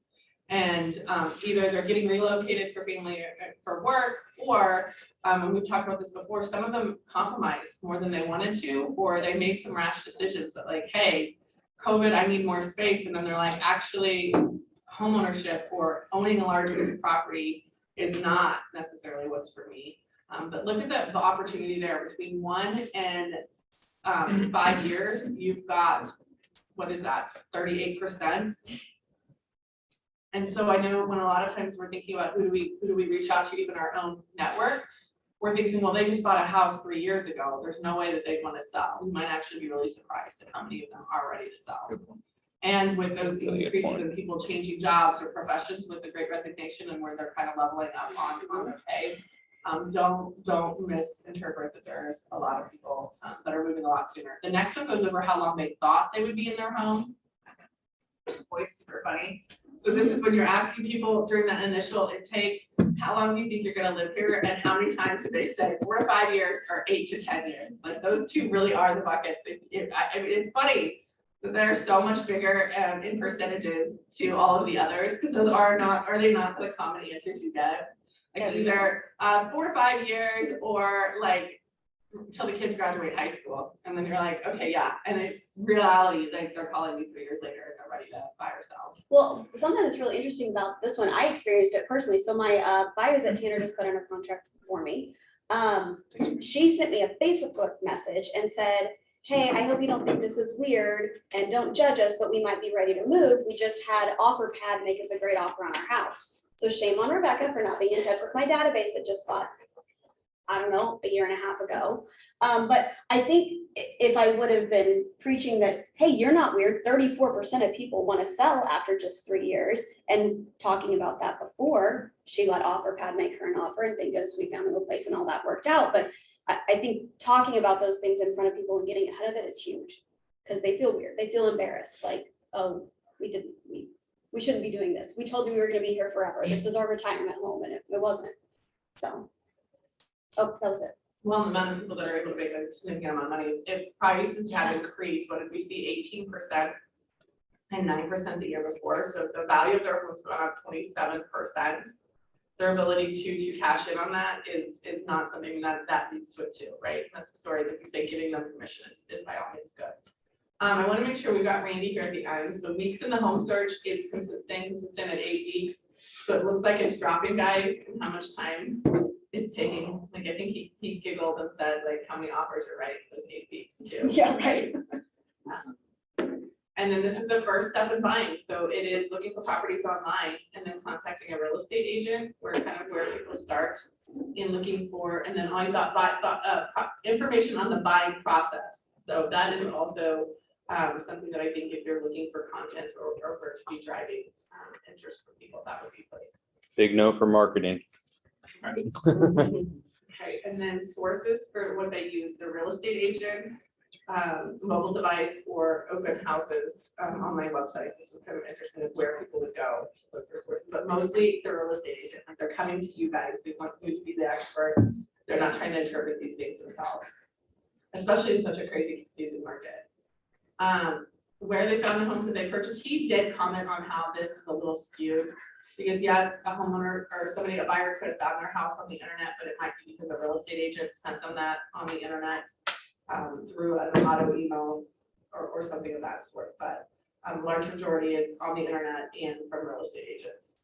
And either they're getting relocated for family or for work, or and we've talked about this before, some of them compromised more than they wanted to, or they made some rash decisions that like, hey, COVID, I need more space. And then they're like, actually, homeownership or owning a large piece of property is not necessarily what's for me. But look at the opportunity there between 1 and 5 years, you've got, what is that, 38%. And so I know when a lot of times we're thinking about who do we reach out to, even our own network, we're thinking, well, they just bought a house 3 years ago. There's no way that they want to sell. We might actually be really surprised at how many of them are ready to sell. And with those Really good increases point. in people changing jobs or professions with the Great Resignation and where they're kind of leveling up on their pay, don't misinterpret that there's a lot of people that are moving a lot sooner. The next one goes over how long they thought they would be in their home. This voice super funny. So this is when you're asking people during that initial intake, how long do you think you're gonna live here? And how many times do they say 4 to 5 years or 8 to 10 years? Like those two really are the buckets. I mean, it's funny that they're so much bigger in percentages to all of the others, because those are they not the common answers you get? Like either 4 to 5 years or like until the kids graduate high school. And then you're like, okay, yeah. And in reality, like they're calling me 3 years later and they're ready to buy or sell. Well, something that's really interesting about this one, I experienced it personally. So my buyers that Tanner just put under contract for me, she sent me a Facebook message and said, hey, I hope you don't think this is weird and don't judge us, but we might be ready to move. We just had OfferPad make us a great offer on our house. So shame on Rebecca for not being in touch with my database that just bought, I don't know, a year and a half ago. But I think if I would have been preaching that, hey, you're not weird, 34% of people want to sell after just 3 years, and talking about that before, she let OfferPad make her an offer, and thank goodness we found a place and all that worked out. But I think talking about those things in front of people and getting ahead of it is huge, because they feel weird, they feel embarrassed, like, oh, we shouldn't be doing this. We told you we were gonna be here forever. This was our retirement home, and it wasn't, so. Oh, that was it. Well, the amount of people that are able to make a significant amount of money, if prices have increased, what did we see, 18% and 9% the year before? So if the value of their home's gone up 27%, their ability to cash in on that is not something that leads to it too, right? That's the story that we say giving them permission is by all means good. I want to make sure we've got Randy here at the end. So weeks in the home search is consistent at 8 weeks. So it looks like it's dropping, guys, and how much time it's taking. Like I think he giggled and said like how many offers are right those 8 weeks too. Yeah, right. And then this is the first step in buying, so it is looking for properties online and then contacting a real estate agent, where people start in looking for, and then I got information on the buying process. So that is also something that I think if you're looking for content or for it to be driving interest for people, that would be a place. Big no for marketing. Okay, and then sources for what they use, the real estate agent, mobile device, or open houses, online websites. This was kind of interesting of where people would go to look for sources, but mostly the real estate agent, like they're coming to you guys, they want you to be the expert. They're not trying to interpret these things themselves, especially in such a crazy, confusing market. Where they found the homes that they purchased, he did comment on how this is a little skewed. Because yes, a homeowner or somebody, a buyer could have found their house on the internet, but it might be because a real estate agent sent them that on the internet through an auto email or something of that sort. But large majority is on the internet and from real estate agents.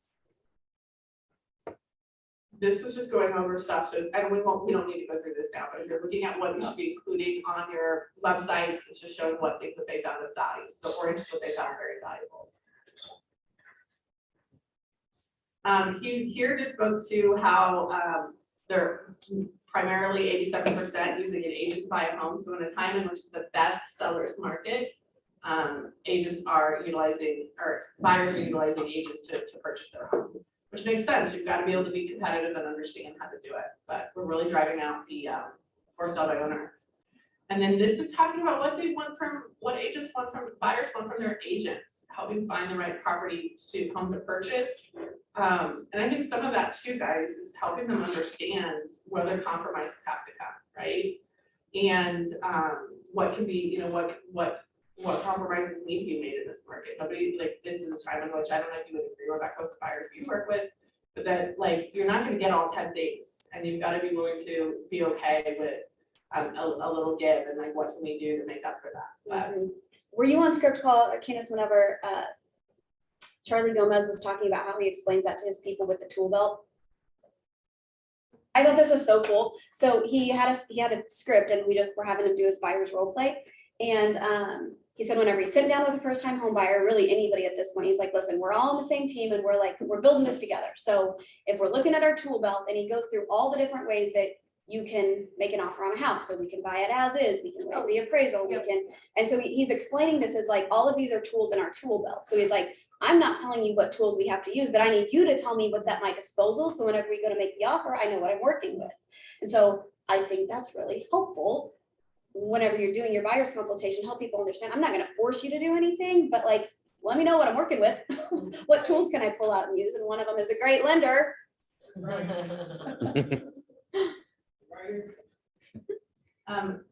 This was just going over stuff, so, and we don't need to go through this now, but if you're looking at what you should be including on your websites, it's just showing what things that they've done with value. So orange is what they found very valuable. Here just spoke to how they're primarily 87% using an agent to buy a home. So in a time in which it's the best seller's market, agents are utilizing, or buyers are utilizing agents to purchase their home, which makes sense. You've got to be able to be competitive and understand how to do it. But we're really driving out the for sale by owner. And then this is talking about what they want from, what agents want from, buyers want from their agents, helping find the right property to home to purchase. And I think some of that too, guys, is helping them understand whether compromises have to come, right? And what can be, you know, what compromises need to be made in this market. Nobody, like, this is a time in which I don't know if you would agree, Rebecca, with the buyers you work with, but that, like, you're not gonna get all 10 things, and you've got to be willing to be okay with a little give, and like, what can we do to make up for that? But Were you on script call, Candace, whenever Charlie Gomez was talking about how he explains that to his people with the tool belt? I thought this was so cool. So he had a script, and we just were having him do his buyer's role play. And he said whenever he's sitting down with a first time home buyer, really anybody at this point, he's like, listen, we're all on the same team and we're building this together. So if we're looking at our tool belt, and he goes through all the different ways that you can make an offer on a house. So we can buy it as is, we can waive the appraisal, we can, and so he's explaining this as like, all of these are tools in our tool belt. So he's like, I'm not telling you what tools we have to use, but I need you to tell me what's at my disposal. So whenever we go to make the offer, I know what I'm working with. And so I think that's really helpful whenever you're doing your buyer's consultation, help people understand, I'm not gonna force you to do anything, but like, let me know what I'm working with. What tools can I pull out and use? And one of them is a great lender.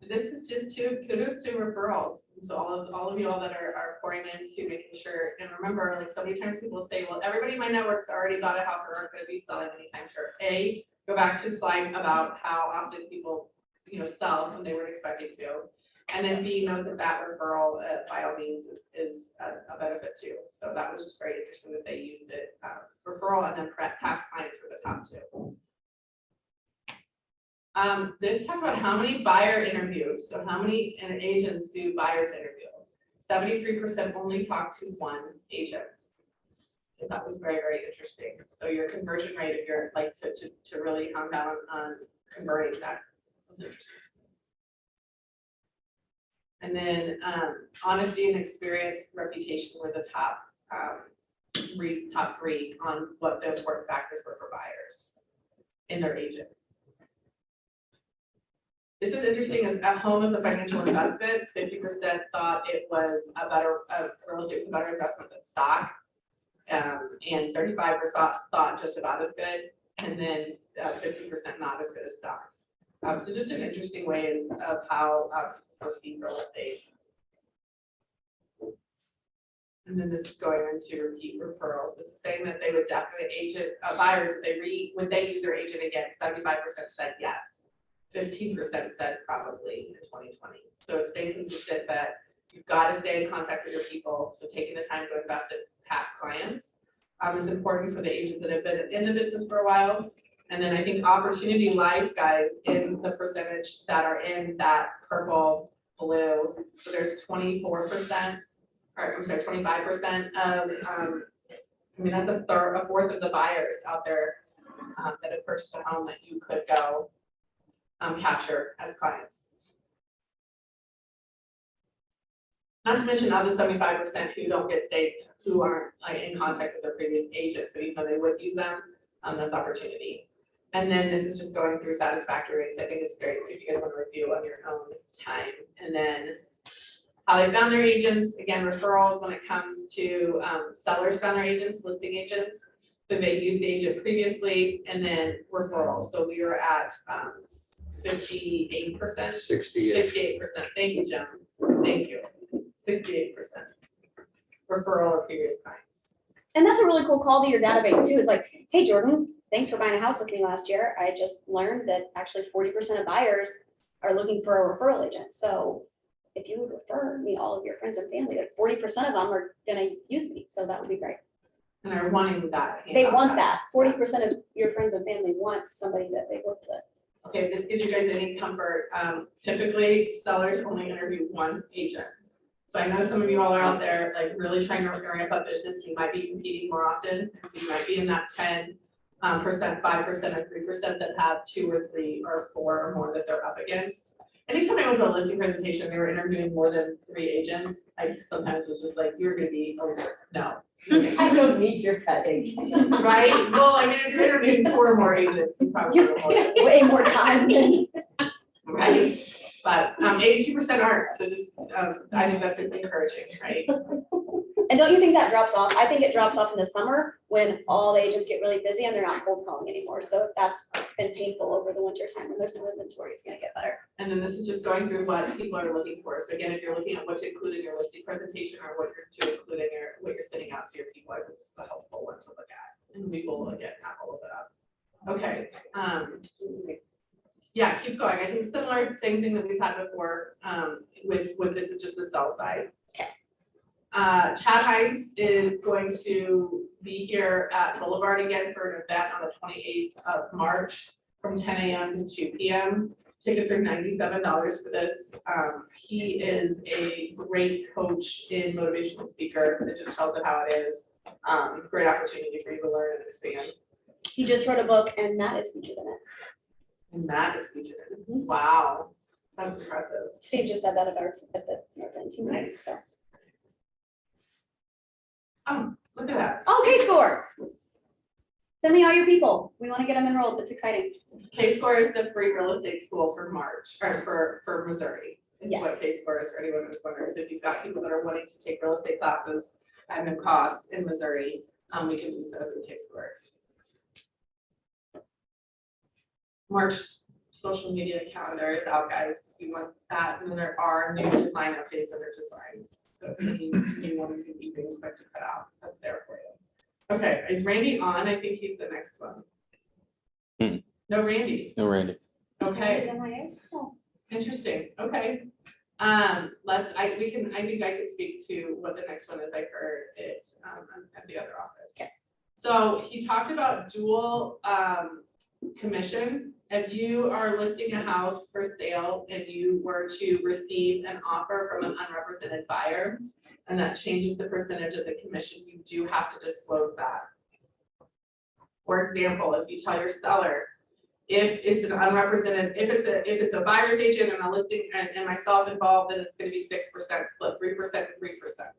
This is just kudos to referrals. And so all of you all that are pouring into making sure, and remember, like, so many times people say, well, everybody in my network's already got a house or aren't gonna be selling anytime. Sure. Go back to the slide about how often people, you know, sell when they weren't expecting to. And then B, note that referral by all means is a benefit too. So that was just very interesting that they used it, referral, and then past clients were the top two. This talks about how many buyer interviews. So how many agents do buyers interview? 73% only talk to one agent. And that was very, very interesting. So your conversion rate, if you're like to really hone down on converting, that was interesting. And then honesty and experience, reputation were the top three on what the important factors were for buyers in their agent. This was interesting, as at home as a financial investment, 50% thought it was real estate was a better investment than stock. And 35% thought just about as good, and then 50% not as good as stock. So just an interesting way of how perceive real estate. And then this is going into repeat referrals. This is saying that they would definitely buyers, would they use their agent again? 75% said yes. 15% said probably in 2020. So it's staying consistent that you've got to stay in contact with your people. So taking the time to invest in past clients is important for the agents that have been in the business for a while. And then I think opportunity lies, guys, in the percentage that are in that purple, blue. So there's 24% or I'm sorry, 25% of, I mean, that's a fourth of the buyers out there that have purchased a home that you could go capture as clients. Not to mention of the 75% who don't get state, who aren't like in contact with their previous agent, so even though they would use them, that's opportunity. And then this is just going through satisfactory rates. I think it's great if you guys want to review on your own time. And then how they found their agents, again, referrals when it comes to sellers found their agents, listing agents. So they used the agent previously, and then referrals. So we were at 58%, 68%. Thank you, Jim. Thank you. 68% referral or previous clients. And that's a really cool call to your database too, is like, hey, Jordan, thanks for buying a house with me last year. I just learned that actually 40% of buyers are looking for a referral agent. So if you would refer me all of your friends and family, like 40% of them are gonna use me. So that would be great. And are wanting that. They want that. 40% of your friends and family want somebody that they worked with. Okay, this gives you guys any comfort. Typically, sellers only interview one agent. So I know some of you all are out there like really trying to ramp up business. You might be competing more often. So you might be in that 10%, 5%, or 3% that have 2 or 3 or 4 or more that they're up against. Anytime I went to a listing presentation, they were interviewing more than 3 agents. I sometimes was just like, you're gonna be, oh, no. I don't need your cutting. Right? Well, I mean, if you're interviewing 4 or more agents, you probably You will more. way more time than. Right? But 82% aren't, so just, I think that's encouraging, right? And don't you think that drops off? I think it drops off in the summer when all the agents get really busy and they're not cold calling anymore. So if that's been painful over the winter time when there's no inventory, it's gonna get better. And then this is just going through what people are looking for. So again, if you're looking at what to include in your listing presentation or what you're to include in your, what you're sending out to your people, I think it's a helpful one to look at. And we will again, not all of it up. Okay, yeah, keep going. I think similar, same thing that we've had before, with this is just the sell side. Okay. Chad Hines is going to be here at Boulevard again for an event on the 28th of March from 10 a.m. to 2 p.m. Tickets are $97 for this. He is a great coach and motivational speaker that just tells it how it is. Great opportunity for you to learn and expand. He just wrote a book and Matt is featured in it. And that is featured in it. Wow, that's impressive. Steve just said that at the event tonight, so. Oh, look at that. Oh, K-Score. Send me all your people. We want to get them enrolled. That's exciting. K-Score is the free real estate school for March, or for Missouri. Is what Yes. K-Score is for anyone who's wondering. So if you've got people that are wanting to take real estate classes at no cost in Missouri, we can do so through K-Score. March social media calendar is out, guys. You want that, and then there are new design updates under designs. So if you want to be using quick to cut out, that's there for you. Okay, is Randy on? I think he's the next one. No Randy. No, Randy. Okay, Oh. interesting. Okay. I think I could speak to what the next one is. I heard it at the other office. Okay. So he talked about dual commission. If you are listing a house for sale and you were to receive an offer from an unrepresented buyer, and that changes the percentage of the commission, you do have to disclose that. For example, if you tell your seller, if it's an unrepresented, if it's a buyer's agent and a listing and myself involved, then it's gonna be 6% split, 3% and 3%.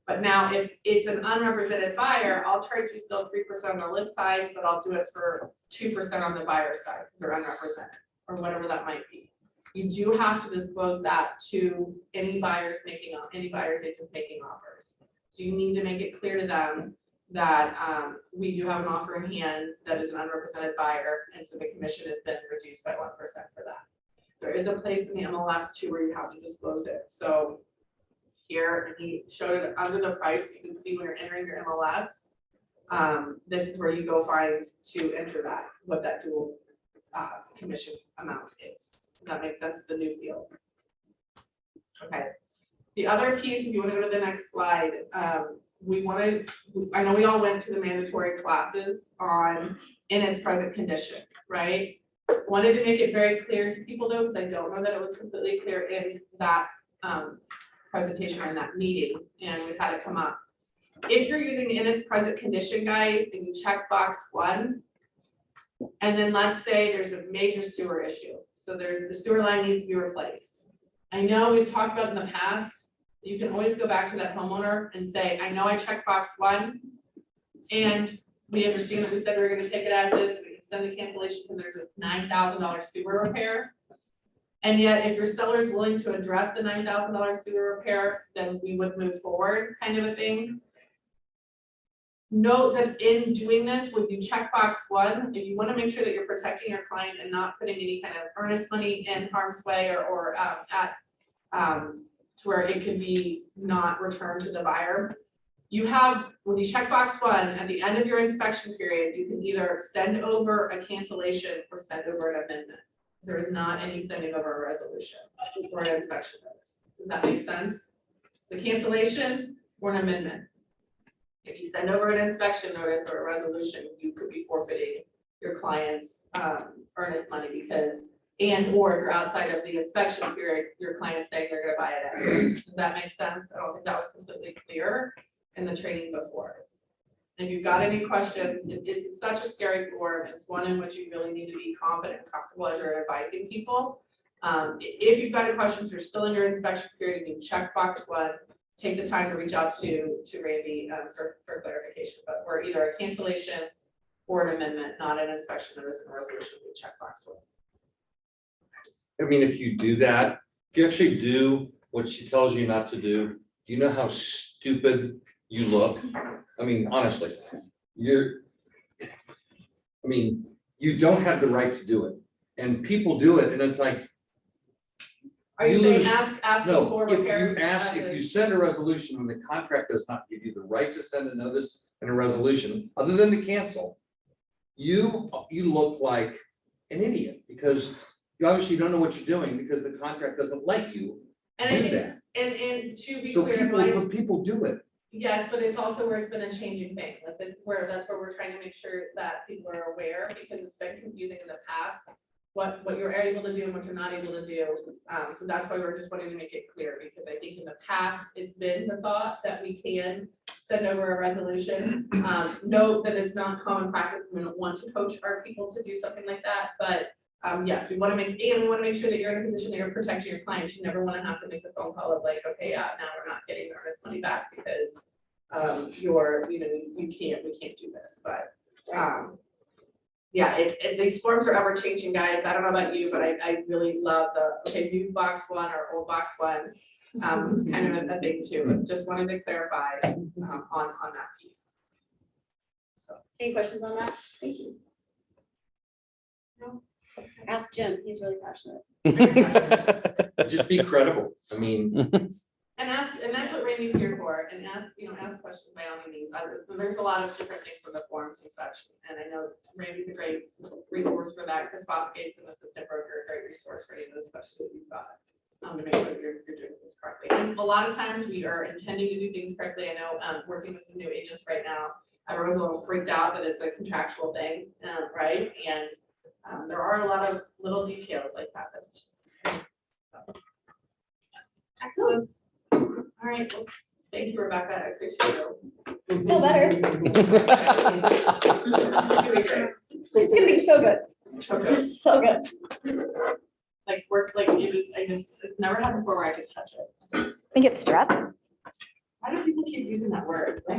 But now if it's an unrepresented buyer, I'll charge you still 3% on the list side, but I'll do it for 2% on the buyer side, because they're unrepresented, or whatever that might be. You do have to disclose that to any buyers agents making offers. So you need to make it clear to them that we do have an offer in hand that is an unrepresented buyer, and so the commission has been reduced by 1% for that. There is a place in the MLS too where you have to disclose it. So here, and he showed it under the price, you can see when you're entering your MLS, this is where you go find to enter that, what that dual commission amount is. Does that make sense? It's a new field. Okay. The other piece, if you want to go to the next slide, I know we all went to the mandatory classes in its present condition, right? Wanted to make it very clear to people though, because I don't know that it was completely clear in that presentation or in that meeting, and we've had it come up. If you're using in its present condition, guys, and you check box 1, and then let's say there's a major sewer issue, so the sewer line needs to be replaced. I know we've talked about in the past, you can always go back to that homeowner and say, I know I checked box 1, and we understand that we said we were gonna take it as is, we can send the cancellation because there's this $9,000 sewer repair. And yet, if your seller is willing to address the $9,000 sewer repair, then we would move forward, kind of a thing. Note that in doing this, when you check box 1, if you want to make sure that you're protecting your client and not putting any kind of earnest money in harm's way or to where it could be not returned to the buyer. You have, when you check box 1, at the end of your inspection period, you can either send over a cancellation or send over an amendment. There is not any sending over a resolution or an inspection notice. Does that make sense? The cancellation or an amendment. If you send over an inspection notice or a resolution, you could be forfeiting your client's earnest money because, and or if you're outside of the inspection period, your client's saying they're gonna buy it. Does that make sense? I don't think that was completely clear in the training before. If you've got any questions, it's such a scary form. It's one in which you really need to be confident and comfortable as you're advising people. If you've got any questions, you're still in your inspection period, you can check box 1, take the time to reach out to Randy for clarification, but we're either a cancellation or an amendment, not an inspection notice and a resolution, we check box 1. I mean, if you do that, if you actually do what she tells you not to do you know how stupid you look? I mean, honestly, you don't have the right to do it. And people do it and it's like. Are you you saying lose- asking No, for if repairs? if you send a resolution and the contract does not give you the right to send a notice and a resolution, other than to cancel, you look like an idiot because you obviously don't know what you're doing because the contract doesn't let you And I do think, that. and to be So clear, my, but people do it. yes, but it's also where it's been a changing thing, like this is where, that's where we're trying to make sure that people are aware, because it's been confusing in the past. What you're able to do and what you're not able to do, so that's why we're just wanting to make it clear, because I think in the past, it's been the thought that we can send over a resolution. Note that it's not common practice, we don't want to coach our people to do something like that, but yes, we want to make sure that you're in a position that you're protecting your clients. You never want to have to make the phone call of like, okay, yeah, now we're not getting the earnest money back because we can't do this, but yeah, these forms are ever changing, guys. I don't know about you, but I really love new box 1 or old box 1, kind of a thing too, but just wanted to clarify on that piece. So. Any questions on that? Thank you. No. Ask Jim, he's really passionate. Just be credible. I mean, And that's what Randy's here for, and ask questions by all means. There's a lot of different things on the forms and such, and I know Randy's a great resource for that. Chris Fosgate's an assistant broker, a great resource for any of those questions that you've got. To make sure that you're doing this correctly. And a lot of times we are intending to do things correctly. I know, working with some new agents right now, everyone's a little freaked out that it's a contractual thing, right? And there are a lot of little details like that. That's just. Excellent. All right, well, thank you, Rebecca, I appreciate it. Feel better. It's gonna be great. It's gonna be so good. So good. So good. Like work, like it's never happened before where I could touch it. I think it's strep. Why do people keep using that word? Like,